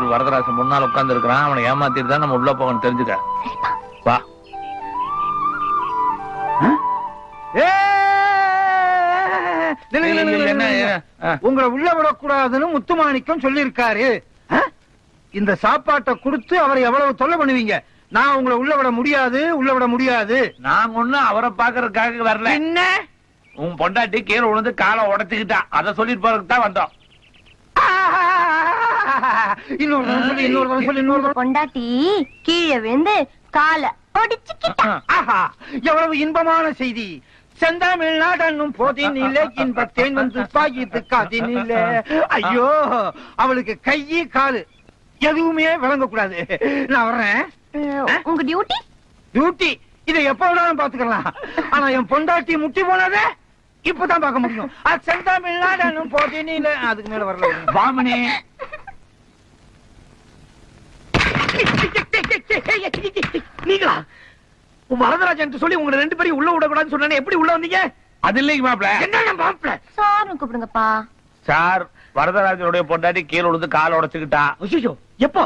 Constable Varadarasan முன்னால் உட்கார்ந்து இருக்கிறான். அவனை ஏமாத்திட்டு தான் நம்ம உள்ள போகணும், தெரிஞ்சுக்க. வா. உங்களை உள்ள விடக்கூடாதுன்னு முத்துமாணிக்கம் சொல்லி இருக்காரு. இந்த சாப்பாட்டை கொடுத்து அவரை எவ்வளவு தொல்லை பண்ணுவீங்க? நான் உங்களை உள்ள விட முடியாது, உள்ள விட முடியாது. நாங்க ஒண்ணும் அவரை பாக்குறதுக்காக வரல. என்ன உன் பொண்டாட்டி கீழே விழுந்து காலை உடைச்சுக்கிட்டா, அதை சொல்லிட்டு போறதுக்கு தான் வந்தோம். பொண்டாட்டி கீழே விழுந்து காலை உடைச்சுக்கிட்டா. எவ்வளவு இன்பமான செய்தி. செந்தாமிழ்நாடு போதினிலே இன்பத்தேன் வந்து பாயித்து காதினிலே. ஐயோ, அவளுக்கு கையி காலு எதுவுமே விளங்க கூடாது. நான் வர்றேன். உங்க டியூட்டி டியூட்டி இதை எப்ப வேணாலும் பாத்துக்கலாம். ஆனா என் பொண்டாட்டி முட்டி போனதே இப்பதான் பார்க்க முடியும். செந்தாமிழ்நாடு போதினிலே. அதுக்கு மேல வரல. பாமணி, நீங்களா வரதராஜன் சொல்லி உங்க ரெண்டு பேரும் உள்ள விடக்கூடாதுன்னு சொன்ன, எப்படி உள்ள வந்தீங்க? அது இல்லைங்க மாப்பிள. என்ன மாப்பிள? சார் கூப்பிடுங்கப்பா. சார், வரதராஜனுடைய பொண்டாட்டி கீழே விழுந்து காலை உடைச்சுக்கிட்டா. ஐயோ, எப்போ?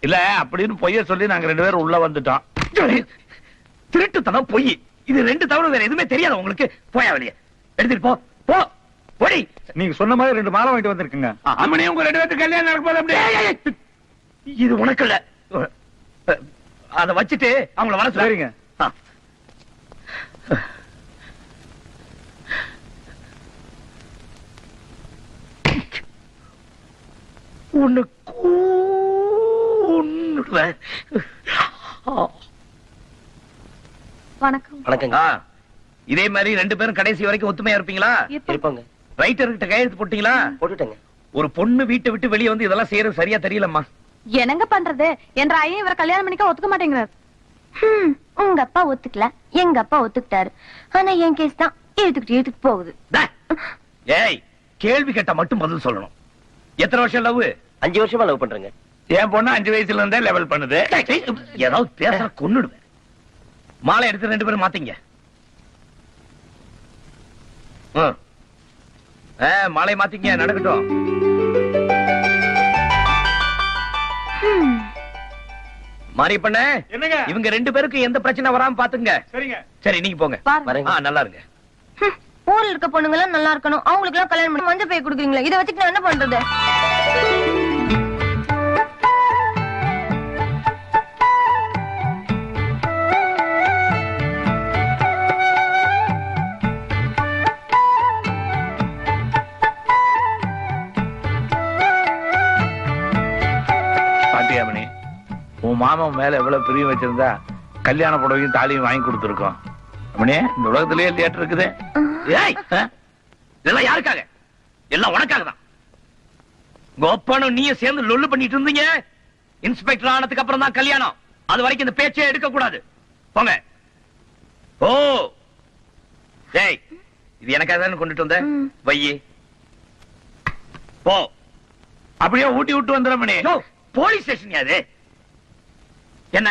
இல்ல அப்படின்னு பொய்ய சொல்லி நாங்க 2 பேரும் உள்ள வந்துட்டோம். திருட்டுத்தனம், பொய், இது 2 தவிர வேற எதுவுமே தெரியாது உங்களுக்கு. போயா வெளியே, எடுத்துட்டு போ போ போடி. நீங்க சொன்ன மாதிரி 2 மாலை வாங்கிட்டு வந்திருக்குங்க. அம்மனே, உங்க 2 பேருக்கு கல்யாணம் நடக்க போது. அப்படியே இது உனக்கு இல்ல. அத வச்சுட்டு அவங்கள வர சொல்லுங்க. வணக்கம். வணக்கங்க. இதே மாதிரி 2 பேரும் கடைசி வரைக்கும் ஒத்துமையா இருப்பீங்களா? இருப்பாங்க. ரைட்டர்கிட்ட கையெழுத்து போட்டீங்களா? போட்டுட்டேங்க. ஒரு பொண்ணு வீட்டை விட்டு வெளியே வந்து இதெல்லாம் செய்யறது சரியா தெரியலம்மா. என்னங்க பண்றது? என்ற ஐயா இவரை கல்யாணம் பண்ணிக்க ஒத்துக்க மாட்டேங்கிறார். உங்க அப்பா ஒத்துக்கல, எங்க அப்பா ஒத்துக்கிட்டாரு. ஆனா என் கேஸ் தான் இழுத்துக்கிட்டு போகுது. ஏய், கேள்வி கேட்டா மட்டும் பதில் சொல்லணும். எத்தனை வருஷம் லவ்? 5 வருஷமா லவ் பண்றேங்க. என் பொண்ணு 5 வயசுல இருந்தே லெவல் பண்ணுது. ஏதாவது பேச கொன்னுடுவேன். மாலை எடுத்து 2 பேரும் மாத்தீங்க. மாலை மாத்தீங்க, நடக்கட்டும். மாறி பண்ண என்னங்க? இவங்க 2 பேருக்கு எந்த பிரச்சனை வராம பாத்துங்க. சரிங்க. சரி, நீங்க போங்க. வரேங்க. நல்லா இருங்க. ஊர்ல இருக்க பொண்ணுங்க எல்லாம் நல்லா இருக்கணும். அவங்களுக்கு எல்லாம் கல்யாணம் பண்ணி மஞ்சள் பை கொடுக்குறீங்களா? இதை வச்சுட்டு நான் என்ன பண்றது? பாட்டியாமணி, உன் மாமன் மேல எவ்வளவு பிரியம் வச்சிருந்தா கல்யாண புடவையும் தாலியும் வாங்கி கொடுத்துருக்கோம். அம்மனே, இந்த உலகத்திலேயே தியேட்டர் இருக்குது. ஏய், இதெல்லாம் யாருக்காக? எல்லாம் உனக்காக தான். கோப்பனும் நீயும் சேர்ந்து லொல்லு பண்ணிட்டு இருந்தீங்க. இன்ஸ்பெக்டர் ஆனதுக்கு அப்புறம் தான் கல்யாணம். அது வரைக்கும் இந்த பேச்சே எடுக்க கூடாது. போங்க. ஓ, ஏய், இது எனக்காக தானே கொண்டுட்டு வந்த? வையே, போ. அப்படியே ஊட்டி விட்டு வந்துடுறமணி. போலீஸ் ஸ்டேஷன் அது. என்ன?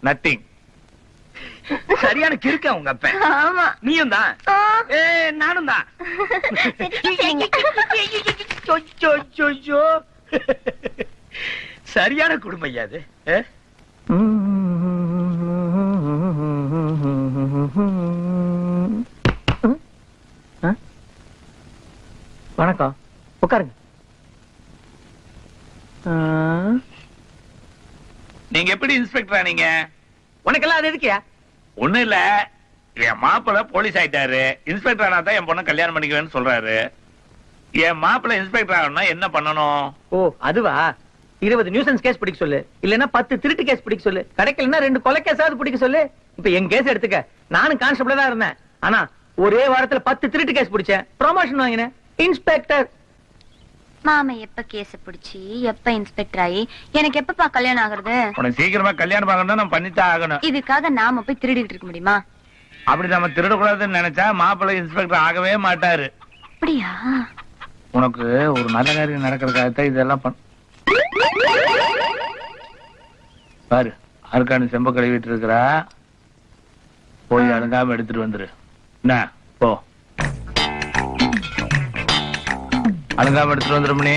நத்திங். சரியான கிறுக்க உங்க அப்ப. ஆமா, நீயும் தான். நானும் தான். சரியான குடும்பம் ஐயா அது. வணக்கம், உட்காருங்க. நீங்க எப்படி இன்ஸ்பெக்டரா? நீங்க உனக்கெல்லாம் அது எதுக்கியா? ஒண்ணும் இல்ல, என் மாப்பிள்ள போலீஸ் ஆயிட்டாரு. இன்ஸ்பெக்டர் ஆனா தான் என் பொண்ணை கல்யாணம் பண்ணிக்குவேன்னு சொல்றாரு. என் மாப்பிள்ள இன்ஸ்பெக்டர் ஆகணும்னா என்ன பண்ணணும்? ஓ, அதுவா? 20 நியூசன்ஸ் கேஸ் பிடிக்க சொல்லு, இல்லன்னா 10 திருட்டு கேஸ் பிடிக்க சொல்லு, கிடைக்கலன்னா 2 கொலை கேஸாவது பிடிக்க சொல்லு. இப்ப என் கேஸ் எடுத்துக்க. நானும் கான்ஸ்டபிளா தான் இருந்தேன். ஆனா ஒரே வாரத்துல 10 திருட்டு கேஸ் பிடிச்சேன், ப்ரமோஷன் வாங்கினேன், இன்ஸ்பெக்டர். மாமா எப்ப கேஸ் பிடிச்சி எப்ப இன்ஸ்பெக்டர் ஆகி எனக்கு எப்பப்பா கல்யாணம் ஆகுறது? உனக்கு சீக்கிரமா கல்யாணம் ஆகணும்னா நம்ம பண்ணித்தான் ஆகணும். இதுக்காக நாம போய் திருடிட்டு இருக்க முடியுமா? அப்படி நம்ம திருடக்கூடாதுன்னு நினைச்சா மாப்பிள்ளை இன்ஸ்பெக்டர் ஆகவே மாட்டாரு. அப்படியா? உனக்கு ஒரு நல்ல காரியம் நடக்கிறதுக்காகத்தான் இதெல்லாம் பாரு. அருக்காணி செம்ப கழுவிட்டு இருக்கிறா, போய் அழுங்காம எடுத்துட்டு வந்துரு. என்ன போ, அழுங்காம எடுத்துட்டு வந்துருமணி.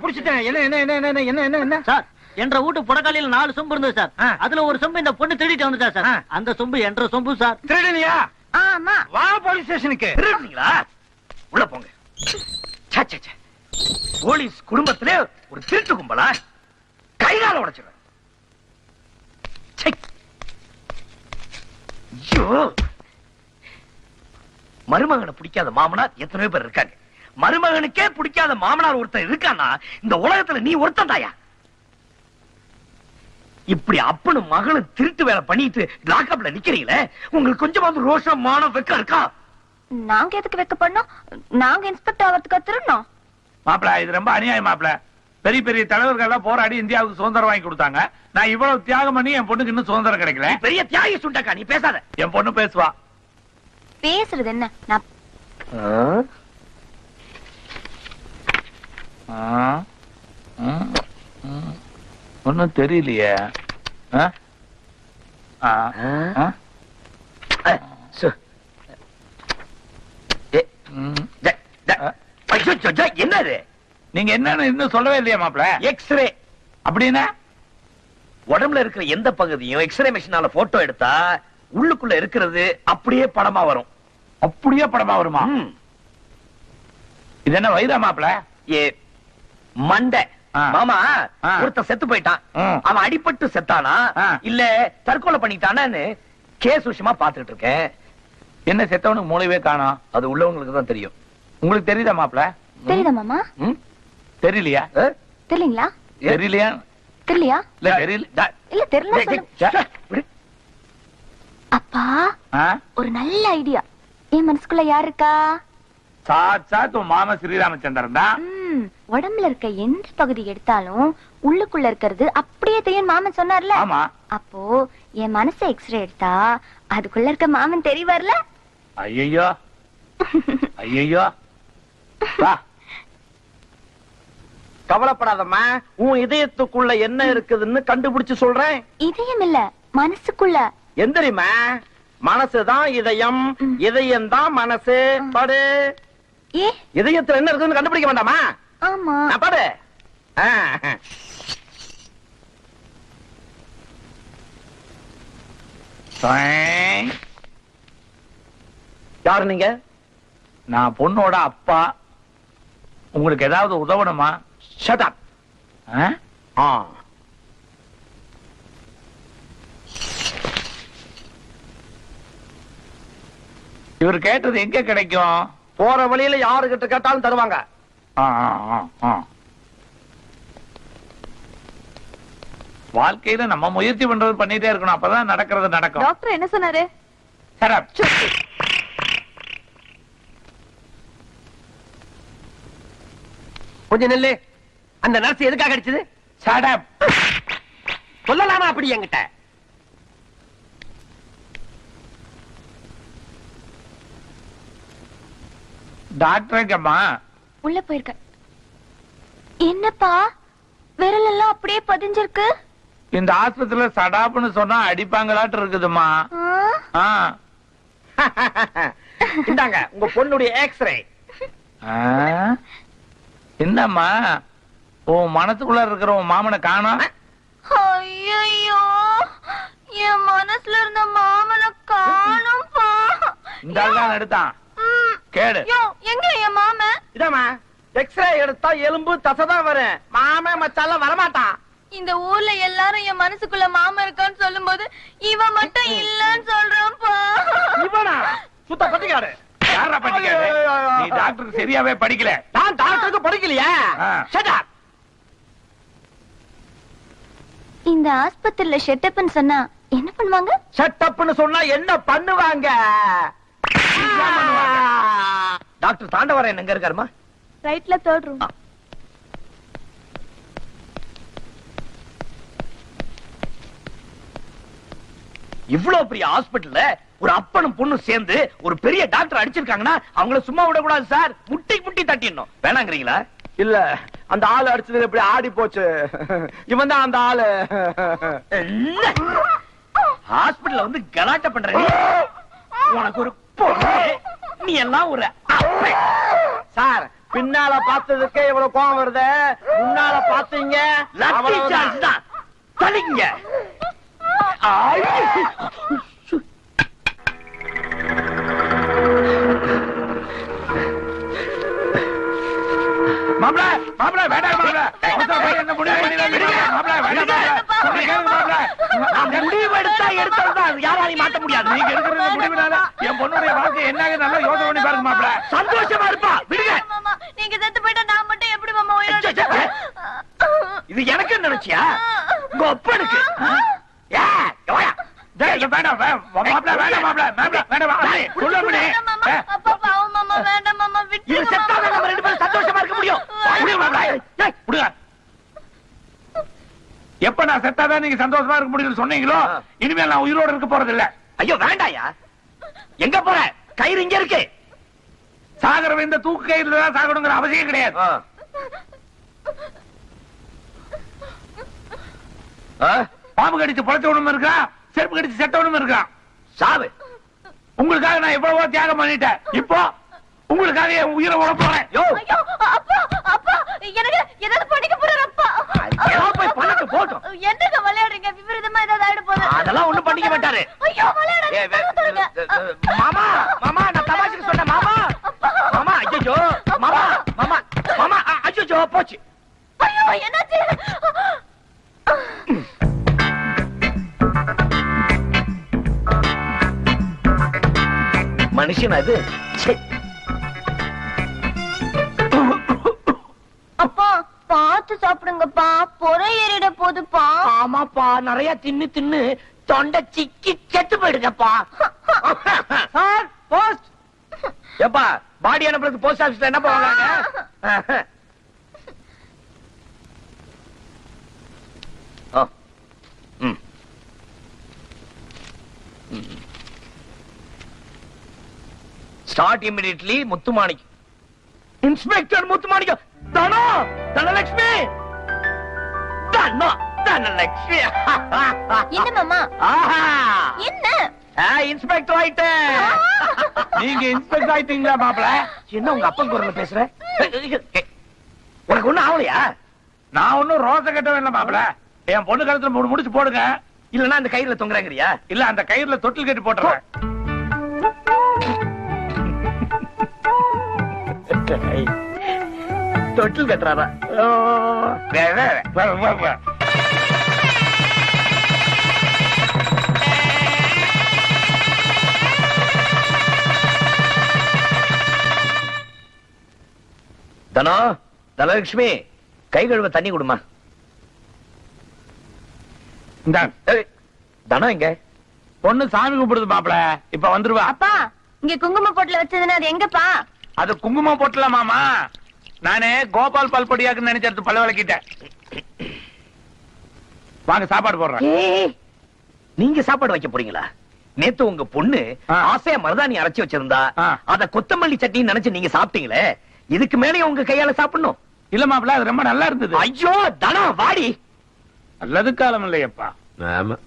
புடிச்சிட்டேன். என்ன என்ன என்ன என்ன என்ன என்ன என்ன சார் என்ற வீட்டு புடக்காலையில 4 சொம்பு இருந்தது சார். அதுல ஒரு சொம்பு இந்த பொண்ணு திருடிட்டு வந்துட்டா சார். அந்த சொம்பு என்ற சொம்பு சார். திருடனியா? ஆமா. வா போலீஸ் ஸ்டேஷனுக்கு. திருடுனீங்களா? உள்ள போங்க. சே சே சே. போலீஸ் குடும்பத்திலே ஒரு திருட்டு கும்பலா? கைகால உடைச்சிடுறேன். ஐயோ, மருமகனை பிடிக்காத மாமனார் எத்தனையோ பேர் இருக்காங்க. மருமகனுக்கே பிடிக்காத மாமனார் ஒருத்தன் இருக்கானா இந்த உலகத்துல நீ ஒருத்தன் தாயா? இப்படி அப்பனும் மகளும் திருட்டு வேலை பண்ணிட்டு லாக்அப்ல நிக்கிறீங்களே, உங்களுக்கு கொஞ்சமாவது ரோஷம் மானம் வெக்கம் இருக்கா? நாங்க எதுக்கு வைக்க பண்ணோம்? நாங்க இன்ஸ்பெக்டர் ஆகிறதுக்கு திருடணும். மாப்பிள இது ரொம்ப அநியாயம் மாப்பிள. பெரிய பெரிய தலைவர்கள் எல்லாம் போராடி இந்தியாவுக்கு சுதந்திரம் வாங்கி கொடுத்தாங்க. நான் இவ்வளவு தியாகம் பண்ணி என் பொண்ணுக்கு இன்னும் சுதந்திரம் கிடைக்கல. பெரிய தியாகி சுண்டக்கா, நீ பேசாத. என் பொண்ணு பேசுவா. பேசுறது என்ன? நான் ஒன்னும் தெரியலையே. என்னது நீங்க என்னன்னு இன்னும் சொல்லவே இல்லையா மாப்பிள? எக்ஸ்ரே அப்படின்னா உடம்புல இருக்கிற எந்த பகுதியும் எக்ஸ்ரே மிஷினால போட்டோ எடுத்தா உள்ளுக்குள்ள இருக்கிறது அப்படியே படமா வரும். அப்படியே படமா வருமா? இது என்ன வயிறா மாப்பிள? ஏ மண்டை மாமா, ஒருத்தன் செத்து போயிட்டான். அவன் அடிபட்டு செத்தானா இல்ல தற்கொலை பண்ணிட்டானான்னு கேஸ் விஷயமா பாத்துட்டு இருக்கேன். என்ன செத்தவனுக்கு மூளையே காணோம்? அது உள்ளவங்களுக்கு தான் தெரியும். உங்களுக்கு தெரியுதா மாப்பிள? தெரியுதா மாமா? தெரியலையா? தெரியலீங்களா? தெரியலையா? தெரியலையா? இல்ல தெரியல. இல்ல தெரியல. அப்பா ஒரு நல்ல ஐடியா. என் மனசுக்குள்ள யார் இருக்கா? சாட்சாத் உன் மாமா ஸ்ரீராமச்சந்திரன் தான். உடம்புல இருக்க எந்த பகுதி எடுத்தாலும் உள்ளுக்குள்ள இருக்கிறது அப்படியே தெரியும் மாமன் சொன்னார்ல. ஆமா. அப்போ என் மனசு எக்ஸ்ரே எடுத்தா அதுக்குள்ள இருக்க மாமன் தெரியவார்ல. ஐயோ ஐயோ. கவலைப்படாதம்மா, உன் இதயத்துக்குள்ள என்ன இருக்குதுன்னு கண்டுபிடிச்சு சொல்றேன். இதயம் இல்ல, மனசுக்குள்ள. எந்திரிமா, மனசுதான் இதயம், இதயம் தான் மனசு. படு. ஏ இதயத்துல என்ன இருக்குன்னு கண்டுபிடிக்க வேண்டாமா? ஆமா. படு. யாரு நீங்க? நான் பொண்ணோட அப்பா. உங்களுக்கு ஏதாவது உதவணுமா? Shut up. இவர் கேட்டது எங்க கிடைக்கும்? போற வழியில யாருகிட்ட கேட்டாலும் தருவாங்க. வாழ்க்கையில நம்ம முயற்சி பண்றது பண்ணிட்டே இருக்கணும், அப்பதான் நடக்கிறது நடக்கும். டாக்டர் என்ன சொன்னாரு? கொஞ்சம் நெல்லு. அந்த நர்ஸ் எதுக்காக அடிச்சது? சொல்லலாமா அப்படி என்கிட்ட? டாக்டருங்கம்மா உள்ள போயிருக்க. என்னப்பா விரல் எல்லாம் அப்படியே பதிஞ்சிருக்கு? இந்த ஆஸ்பத்திரியில சடாப்னு சொன்னா அடிப்பாங்களாட்டு இருக்குதுமா. இந்தாங்க உங்க பொண்ணுடைய எக்ஸ்ரே. என்னம்மா உன் மனசுக்குள்ள இருக்கிற உன் மாமனை காணோம்? ஐயோ, என் மனசுல இருந்த மாமனை காணோம்பா. இந்த ஆள் தான் எடுத்தான். கேடு. எங்க என் மாமன்? இதாமா எக்ஸ்ரே எடுத்தா எலும்பு தசைதான் வரும். மாமன் மச்சாலாம் வரமாட்டான். இந்த ஊர்ல எல்லாரும் என் மனசுக்குள்ள மாமன் இருக்கான்னு சொல்லும் போது இவன் மட்டும் இல்லன்னு சொல்றான்ப்பா. இவனா சுத்த பட்டிக்காடு. யாரா படிக்காது? நீ டாக்டருக்கு சரியாவே படிக்கல. நான் டாக்டருக்கு படிக்கலையா? Shut up. இந்த ஆஸ்பத்திரியில ஷெட்டப்னு சொன்னா என்ன பண்ணுவாங்க? ஷட் அப்னு சொன்னா என்ன பண்ணுவாங்க? டாக்டர் தாண்டவரன் எங்க இருக்காருமா? ரைட்ல 3rd ரூம். இவ்வளவு பெரிய ஹாஸ்பிடல்ல ஒரு அப்பனும் பொண்ணும் சேர்ந்து ஒரு பெரிய டாக்டர் அடிச்சிருக்காங்கன்னா அவங்கள சும்மா விடக்கூடாது சார். முட்டி முட்டி தட்டிடணும். வேணாங்கிறீங்களா? இல்ல, அந்த ஆளு அடிச்சது எப்படி ஆடி போச்சு. இவன் தான் அந்த ஆளு. ஹாஸ்பிடல்ல வந்து கலாட்ட பண்ற உனக்கு ஒரு பொண்ணு, நீ எல்லாம் ஒரு அப்பன். சார் பின்னால பார்த்ததுக்கே இவ்வளவு கோவம் வருது, முன்னால பாத்தீங்க லக்கி சான்ஸ் தான். தள்ளிங்க. மாப்ள மாப்ள வேண்டாம் மாப்ள என்ன முடிவு பண்ணிடுங்க மாப்ள வேண்டாம் மாப்ள நான் முடிவு எடுத்தா யாராலையும் மாத்த முடியாது. நீங்க எடுக்கிற முடிவுனால என் பொண்ணுடைய வாழ்க்கை என்னங்க நல்லா யோசனை பண்ணி பாருங்க மாப்ள. சந்தோஷமா இருப்பா. விடுங்க. மாமா நீங்க செத்து போயிட்டா நான் மட்டும் எப்படி மாமா உயிரோட இது எனக்கு நினைச்சியா? உங்க அப்பனுக்கு வேண்டாம் மாப்ள வேண்டாம் மாப்ள வேண்டாம் சொல்லுங்க. அப்பா பாவம் மாமா வேண்டாம் மாமா விட்டு இது செத்தாதான் நம்ம ரெண்டு பேரும் சந்தோஷமா இருக்க முடியும். எப்ப நான் செத்தாதான் நீங்க சந்தோஷமா இருக்க முடியும்னு சொன்னீங்களோ இனிமேல் நான் உயிரோட இருக்க போறது இல்ல. ஐயோ வேண்டாயா. எங்க போற? கயிறு இங்க இருக்கு. சாகரவ இந்த தூக்கு கயிறுல தான் சாகணுங்கிற அவசியம் கிடையாது. பாம்பு கடிச்சு பொழைச்சவனும் இருக்கான், செருப்பு கடிச்சு செத்தவனும் இருக்கான். சாவு. உங்களுக்காக நான் எவ்வளவோ தியாகம் பண்ணிட்டேன். இப்போ உங்களுக்காக என் உயிரை விட போறேன். ஐயோ அப்பா அப்பா எனக்கு ஏதாவது படிக்க போறாரு அப்பா. போய் பண்ணட்டு போட்டும். என்னங்க விளையாடுறீங்க? விபரீதமா ஏதாவது ஆயிட போகுது. அதெல்லாம் ஒண்ணும் பண்ணிக்க மாட்டாரு. ஐயோ விளையாடுறீங்க. மாமா மாமா நான் தமாஷுக்கு சொன்னேன் மாமா. மாமா ஐயோ மாமா மாமா மாமா ஐயோ போச்சு. ஐயோ என்னாச்சு? மனுஷன் அது. அப்பா பார்த்து சாப்பிடுங்கப்பா, பொறை ஏறிட போதுப்பா. ஆமாப்பா நிறைய தின்னு தின்னு தொண்டை சிக்கி செத்து போயிடுங்கப்பா. Sir post. ஏப்பா பாடி அனுப்புறதுக்கு போஸ்ட் ஆபீஸ்ல என்ன போவாங்க? Start immediately. Muthumanikkam. Inspector Muthumanikkam. Dhano Dhanalakshmi. Dhano Dhanalakshmi. என்ன மாமா? ஆஹா என்ன இன்ஸ்பெக்டர் ஆயிட்ட. நீங்க இன்ஸ்பெக்டர் ஆயிட்டீங்களா மாப்ள? என்ன உங்க அப்பன் குரல்ல பேசுற? உனக்கு ஒண்ணும் ஆகலையா? நான் ஒன்னும் ரோச கட்டவே இல்லை மாப்ள. என் பொண்ணு கழுத்துல மூணு முடிச்சு போடுங்க. இல்லன்னா அந்த கயிறுல தொங்குறாங்கறியா? இல்ல அந்த கயிறுல தொட்டில் கட்டி போட்டுறேன். தொட்டில் கட்டுறாரா? தனோ தனலட்சுமி கை கழுவ தண்ணி கொடுமா. தனம் எங்க? பொண்ணு சாமி கும்பிடுது மாப்ள, இப்ப வந்துருவா. அப்பா இங்க குங்கும போட்டுல வச்சதுன்னா அது எங்கப்பா? அது குங்குமம் போட்டல மாமா. நானே கோபால் பல்பொடியாக்குன்னு நினைச்சது பல்ல விளக்கிட்டேன். வாங்க சாப்பாடு போடுறேன். நீங்க சாப்பாடு வைக்க போறீங்களா? நேத்து உங்க பொண்ணு ஆசையா மருதாணி அரைச்சு வச்சிருந்தா அத கொத்தமல்லி சட்னி நினைச்சு நீங்க சாப்பிட்டீங்களே, இதுக்கு மேலே உங்க கையால சாப்பிடணும். இல்ல மாப்ள அது ரொம்ப நல்லா இருந்தது. ஐயோ தனம் வாடி. நல்லது காலம் இல்லையப்பா. ஆமா.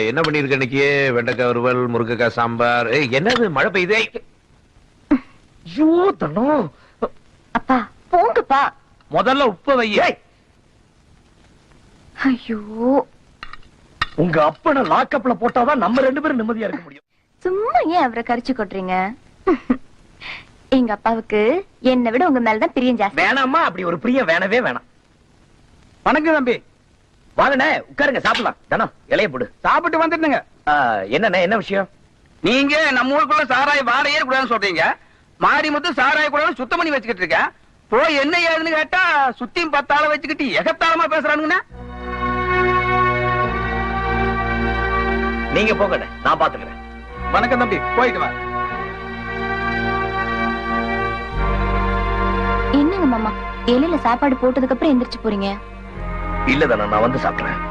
என்ன பண்ணிருக்க இன்னைக்கு? வெண்டைக்காய் வறுவல், முருங்கைக்காய் சாம்பார். என்னது மழை பெய்யுதே? ஐயோ தனம். அப்பா போங்கப்பா. முதல்ல உப்பு வையே. ஐயோ உங்க அப்பனை லாக்கப்ல போட்டாதான் நம்ம ரெண்டு பேரும் நிம்மதியா இருக்க முடியும். சும்மா ஏன் அவரை கரிச்சு கொட்டுறீங்க? எங்க அப்பாவுக்கு என்னை விட உங்க மேலதான் பிரியம் ஜாஸ்தி. வேணாமா? அப்படி ஒரு பிரியம் வேணவே வேணாம். வணக்கம் தம்பி. வாங்கண்ணே உட்காருங்க சாப்பிடலாம். தனம் இலைய போடு. சாப்பிட்டு வந்துட்டுங்க. என்னண்ணே என்ன விஷயம்? நீங்க நம்ம ஊருக்குள்ள சாராய வாடையே கூடாதுன்னு சொல்றீங்க. மாறி மட்டும் சாராய கூடாது சுத்தம் பண்ணி வச்சுக்கிட்டு இருக்க. போய் என்ன ஏதுன்னு கேட்டா சுத்தியும் 10 ஆளை வச்சுக்கிட்டு எகத்தாளமா பேசுறானுங்கண்ணா. நீங்க போங்கண்ணே நான் பாத்துக்கிறேன். வணக்கம் தம்பி, போயிட்டு வா. என்னங்க மாமா இலையில சாப்பாடு போட்டதுக்கு அப்புறம் எந்திரிச்சு போறீங்க? இல்லதானே நான் வந்து சாப்பிடுறேன்.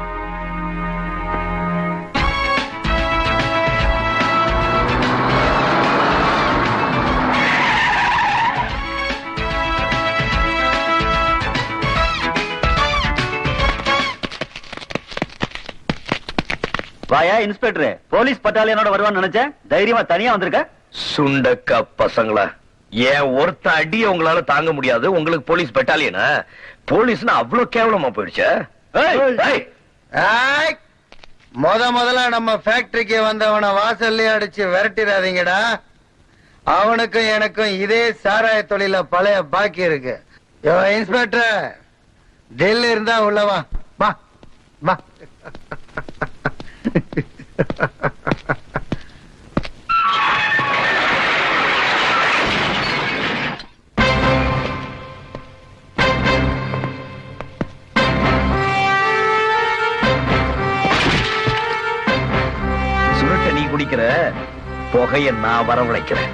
வாயா இன்ஸ்பெக்டர், போலீஸ் பட்டாலியனோட வருவான்னு நினைச்சேன். தைரியமா தனியா வந்திருக்க. சுண்டக்கா பசங்களா, ஏன் ஒருத்த அடிய உங்களால தாங்க முடியாது, உங்களுக்கு போலீஸ் பெட்டாலியனா? போலீஸ்னா அவ்வளவு கேவலமா போயிடுச்சா? முதல்ல நம்ம ஃபேக்டரிக்கு வந்தவன வாசல்லே அடிச்சு விரட்டிடாதீங்கடா. அவனுக்கும் எனக்கும் இதே சாராய தொழில பழைய பாக்கி இருக்கு. இன்ஸ்பெக்டர், டெல்லி இருந்தா உள்ளவா வா வா. சுருட்ட நீ குடிக்கிற, புகைய நான் வரவழைக்கிறேன்.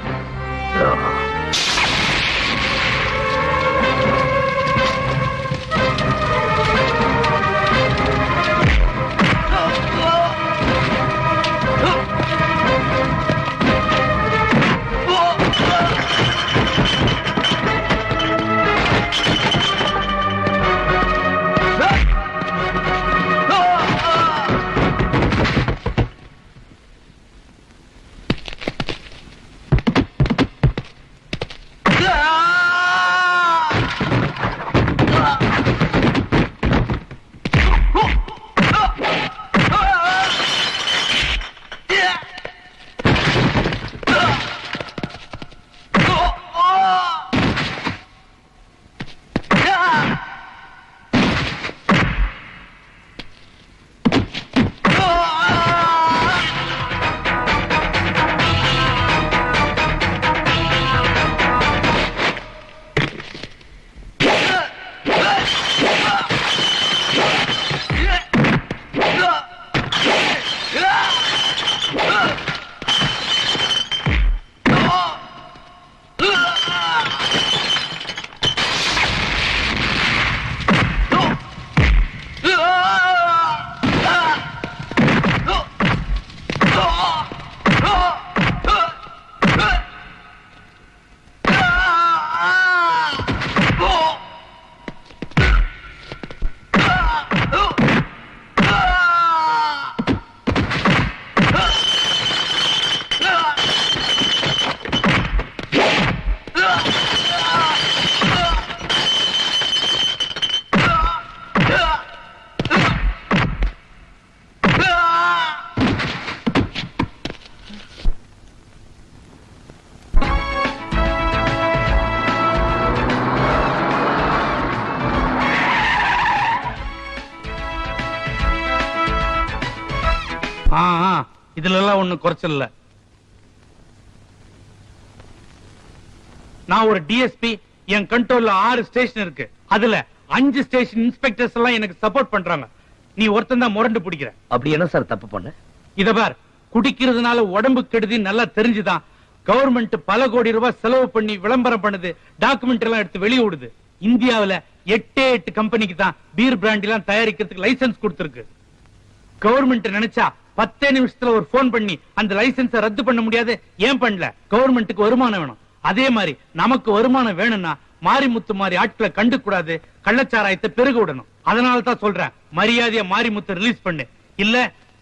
இதுல எல்லாம் ஒண்ணு குறைச்சல் இல்ல. நான் ஒரு டிஎஸ்பி, என் கண்ட்ரோல்ல 6 ஸ்டேஷன் இருக்கு. அதுல 5 ஸ்டேஷன் இன்ஸ்பெக்டர்ஸ் எல்லாம் எனக்கு சப்போர்ட் பண்றாங்க. நீ ஒருத்தன் தான் முரண்டு பிடிக்கிற. அப்படி என்ன சார் தப்பு பண்ண? இத பார், குடிக்கிறதுனால உடம்பு கெடுதி நல்லா தெரிஞ்சுதான் கவர்மெண்ட் பல கோடி ரூபாய் செலவு பண்ணி விளம்பரம் பண்ணுது, டாக்குமெண்ட் எல்லாம் எடுத்து வெளியே விடுது. இந்தியாவில 8 கம்பெனிக்கு தான் பீர் பிராண்ட் எல்லாம் தயாரிக்கிறதுக்கு லைசன்ஸ் கொடுத்திருக்கு. கவர்மெண்ட் நினைச்சா 10 நிமிஷத்துல ஒரு போன் பண்ணி அந்த லைசன்ஸை ரத்து பண்ண முடியாது. ஏன் பண்ணல? கவர்மெண்ட்டுக்கு வருமானம் வேணும். அதே மாதிரி நமக்கு வருமானம் வேணும்னா மாரிமுத்து மாதிரி ஆட்களை கண்டு கூடாது, கள்ளச்சாராயத்தை பெருக விடணும். அதனால தான் சொல்றேன், மரியாதையா மாரிமுத்து ரிலீஸ் பண்ணு, இல்ல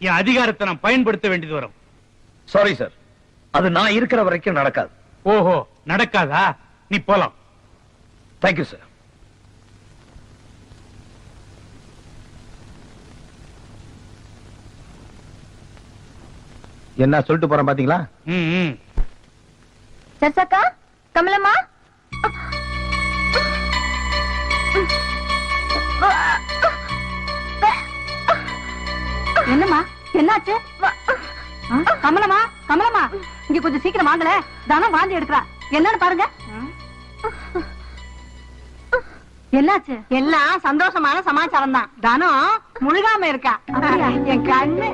என் அதிகாரத்தை நான் பயன்படுத்த வேண்டியது வரும். சாரி சார், அது நான் இருக்கிற வரைக்கும் நடக்காது. ஓஹோ, நடக்காதா? நீ போலாம். Thank you sir. என்ன சொல்லிட்டு போறேன் பாத்தீங்களா? சர்சக்கா, கமலம்மா, என்னம்மா என்னாச்சு? கமலம்மா, கமலம்மா, இங்க கொஞ்சம் சீக்கிரம் வாங்கல, தானம் வாந்தி எடுக்கிறா. என்னன்னு பாருங்க. என்னாச்சு? எல்லாம் சந்தோஷமான சமாச்சாரம் தான். தானம் முழுகாம இருக்கா. என் கண்ணு